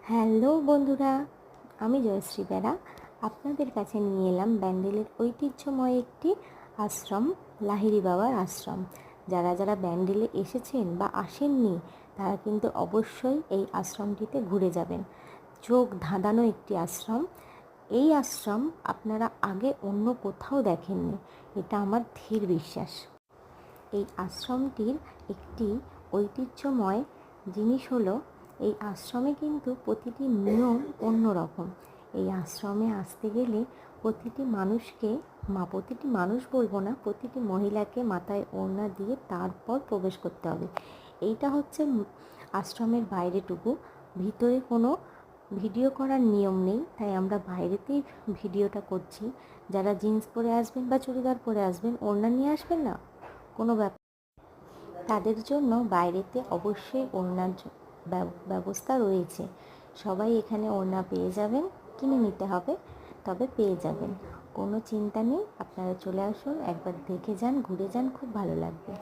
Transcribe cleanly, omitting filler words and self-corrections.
Hello বন্ধুরা, আমি জয়শ্রী বেরা আপনাদের কাছে নিয়ে এলাম ব্যান্ডেলের ঐতিহ্যময় একটি আশ্রম, লাহিড়ী বাবার আশ্রম। যারা যারা ব্যান্ডেলে এসেছেন বা আসেননি তারা কিন্তু অবশ্যই এই আশ্রমটিতে ঘুরে যাবেন। চোখ ধাঁধানো একটি আশ্রম। এই আশ্রম আপনারা আগে অন্য কোথাও দেখেননি, এটা আমার দৃঢ় বিশ্বাস। এই আশ্রমটির একটি ঐতিহ্যময় জিনিস হলো, এই আশ্রমে কিন্তু প্রতিটি নিয়ম অন্যরকম। এই আশ্রমে আসতে গেলে প্রতিটি মানুষকে, প্রতিটি মানুষ বলবো না, প্রতিটি মহিলাকে মাথায় ওড়না দিয়ে তারপর প্রবেশ করতে হবে। এইটা হচ্ছে আশ্রমের বাইরেটুকু। ভিতরে কোনো ভিডিও করার নিয়ম নেই, তাই আমরা বাইরেতেই ভিডিওটা করছি। যারা জিন্স পরে আসবেন বা চুড়িদার পরে আসবেন, ওড়না নিয়ে আসবেন না, কোনো ব্যাপার, তাদের জন্য বাইরেতে অবশ্যই ওড়নার ব্যবস্থা রয়েছে। সবাই এখানে ওড়না পেয়ে যাবেন, কিনে নিতে হবে, তবে পেয়ে যাবেন। কোনো চিন্তা নেই, আপনারা চলে আসুন, একবার দেখে যান, ঘুরে যান, খুব ভালো লাগবে।